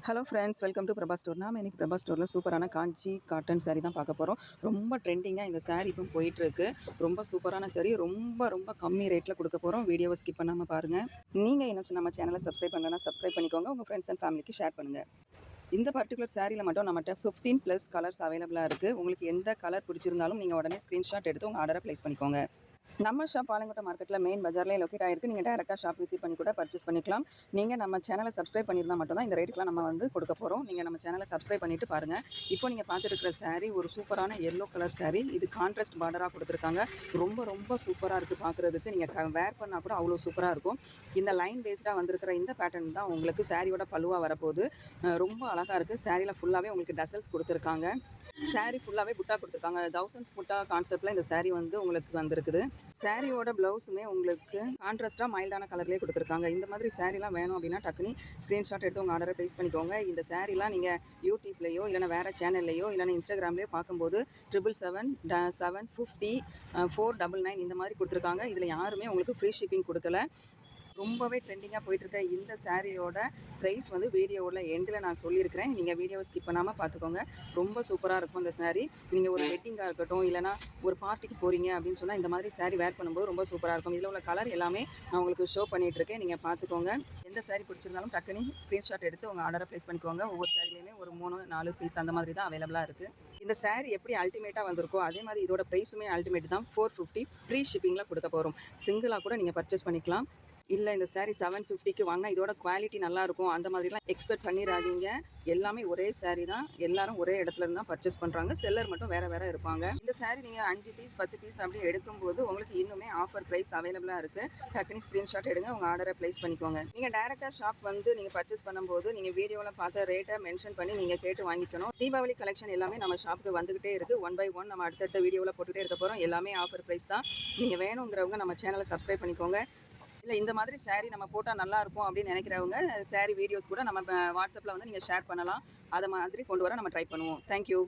Hello friends, welcome to Prabha store. நாம இன்னைக்கு பிரபா ஸ்டோரில் சூப்பரான காஞ்சி காட்டன் saree தான் பார்க்க போகிறோம். ரொம்ப ட்ரெண்டிங்காக இந்த saree இப்போ போயிட்டுருக்கு. ரொம்ப சூப்பரான saree, ரொம்ப ரொம்ப கம்மி ரேட்டில் கொடுக்க போகிறோம். வீடியோவை ஸ்கிப் பண்ணாமல் பாருங்கள். நீங்கள் இன்னும் நம்ம சேனலை சப்ஸ்கிரைப் பண்ணலன்னா சப்ஸ்கிரைப் பண்ணிக்கோங்க. உங்கள் ஃப்ரெண்ட்ஸ் அண்ட் ஃபேமிலிக்கு ஷேர் பண்ணுங்கள். இந்த பர்டிகுலர் சாரியில் மட்டும் நம்மகிட்ட 15+ கலர்ஸ் அவைலபிளாக இருக்குது. உங்களுக்கு எந்த கலர் பிடிச்சிருந்தாலும் நீங்கள் உடனே ஸ்க்ரீன்ஷாட் எடுத்து உங்கள் ஆர்டரை ப்ளேஸ் பண்ணிக்கோங்க. நம்ம ஷாப் ஆலங்கோட்டை மார்க்கெட்டில் மெயின் பஜார்லேயே லொக்கேட் ஆகிருக்கு. நீங்கள் டேரெக்டாக ஷாப் விசிட் பண்ணி கூட பர்ச்சேஸ் பண்ணிக்கலாம். நீங்கள் நம்ம சேனலை சப்ஸ்கிரைப் பண்ணியிருந்தால் மட்டும்தான் இந்த ரேட்டுக்குலாம் நம்ம கொடுக்க போகிறோம். நீங்கள் நம்ம சேனலை சப்ஸ்கிரைப் பண்ணிவிட்டு பாருங்கள். இப்போ நீங்கள் பார்த்துருக்கிற saree ஒரு சூப்பரான எல்லோ கலர் saree. இது கான்ட்ராஸ்ட் பார்டராக கொடுத்துருக்காங்க. ரொம்ப ரொம்ப சூப்பராக இருக்குது பார்க்குறதுக்கு. நீங்கள் வேர் பண்ணால் கூட அவ்வளோ சூப்பராக இருக்கும். இந்த லைன் பேஸ்டாக வந்திருக்கிற இந்த பேட்டர்ன் தான் உங்களுக்கு சாரியோட பல்லுவாக வரப்போகுது. ரொம்ப அழகாக இருக்குது. சாரியில் ஃபுல்லாகவே உங்களுக்கு டசல்ஸ் கொடுத்துருக்காங்க. சாரீ ஃபுல்லாகவே புட்டா கொடுத்துருக்காங்க. தௌசண்ட்ஸ் புட்டா கான்செப்டில் இந்த சாரீ உங்களுக்கு வந்திருக்குது. சாரியோட ப்ளவுஸுமே உங்களுக்கு கான்ட்ராஸ்ட்டாக மைல்டான கலர்லேயே கொடுத்துருக்காங்க. இந்த மாதிரி சாரீலாம் வேணும் அப்படின்னா டக்குனு ஸ்க்ரீன்ஷாட் எடுத்து உங்கள் ஆர்டரை ப்ளேஸ் பண்ணிக்கோங்க. இந்த சாரீலாம் நீங்கள் யூடியூப்லேயோ இல்லைனா வேறு சேனல்லையோ இல்லைனா இன்ஸ்டாகிராம்லேயோ பார்க்கும்போது 777 750 499 இந்த மாதிரி கொடுத்துருக்காங்க. இதில் யாருமே உங்களுக்கு ஃப்ரீ ஷிப்பிங் கொடுக்கல. ரொம்பவே ட்ரெண்டிங்காக போயிட்டுருக்க இந்த சாரியோட ப்ரைஸ் வீடியோவில் எண்டில் நான் சொல்லியிருக்கிறேன். நீங்கள் வீடியோவை ஸ்கிப் பண்ணாமல் பார்த்துக்கோங்க. ரொம்ப சூப்பராக இருக்கும் இந்த சாரீ. நீங்கள் ஒரு வெட்டிங்காக இருக்கட்டும் இல்லைனா ஒரு பார்ட்டிக்கு போகிறீங்க அப்படின்னு சொன்னால் இந்த மாதிரி சாரீ வேர் பண்ணும்போது ரொம்ப சூப்பராக இருக்கும். இதில் உள்ள கலர் எல்லாமே நான் உங்களுக்கு ஷோ பண்ணிகிட்ருக்கேன். நீங்கள் பார்த்துக்கோங்க. எந்த சாரீ பிடிச்சிருந்தாலும் டக்குனு ஸ்க்ரீன்ஷாட் எடுத்து உங்கள் ஆர்டரை ப்ளேஸ் பண்ணிக்கோங்க. ஒவ்வொரு சாரிலையுமே ஒரு 3-4 பீஸ் அந்த மாதிரி தான் அவைலபிளாக இருக்குது. இந்த சாரீ எப்படி அல்டிமேட்டாக வந்திருக்கோ அதே மாதிரி இதோட ப்ரைஸுமே அல்டிமேட் தான். 450 ஃப்ரீ ஷிப்பிங்கில் கொடுக்க போகிறோம். சிங்கிளாக கூட நீங்கள் பர்ச்சேஸ் பண்ணிக்கலாம். இல்லை இந்த சாரீ 750க்கு வாங்கினா இதோட குவாலிட்டி நல்லாயிருக்கும் அந்த மாதிரிலாம் எக்ஸ்பெக்ட் பண்ணிடாதீங்க. எல்லாமே ஒரே சாரீ தான். எல்லாரும் ஒரே இடத்துல இருந்து தான் பர்ச்சேஸ் பண்ணுறாங்க. செல்லர் மட்டும் வேறு வேறு இருப்பாங்க. இந்த சாரீ நீங்கள் 5 பீஸ் 10 பீஸ் அப்படி எடுக்கும்போது உங்களுக்கு இன்னுமே ஆஃபர் ப்ரைஸ் அவைலபிளாக இருக்குது. டக்குனு ஸ்க்ரீன்ஷாட் எடுங்க, உங்கள் ஆர்டரை ப்ளேஸ் பண்ணிக்கோங்க. நீங்கள் டேரெக்டாக ஷாப் நீங்கள் பர்ச்சேஸ் பண்ணும்போது நீங்கள் வீடியோவில் பார்த்த ரேட்டை மென்ஷன் பண்ணி நீங்கள் கேட்டு வாங்கிக்கணும். தீபாவளி கலெக்ஷன் எல்லாமே நம்ம ஷாப்புக்கு வந்துகிட்டே இருக்குது. 1 by 1 நம்ம அடுத்தடுத்த வீடியோவில் போட்டுகிட்டே இருக்க போகிறோம். எல்லாமே ஆஃபர் ப்ரைஸ் தான். நீங்கள் வேணுங்கிறவங்க நம்ம சேனலை சப்ஸ்கிரைப் பண்ணிக்கோங்க. இல்லை இந்த மாதிரி சாரீ நம்ம போட்டால் நல்லாயிருக்கும் அப்படின்னு நினைக்கிறவங்க சாரீ வீடியோஸ் கூட நம்ம வாட்ஸ்அப்பில் நீங்கள் ஷேர் பண்ணலாம். அதை மாதிரி கொண்டு வர நம்ம ட்ரை பண்ணுவோம். தேங்க்யூ.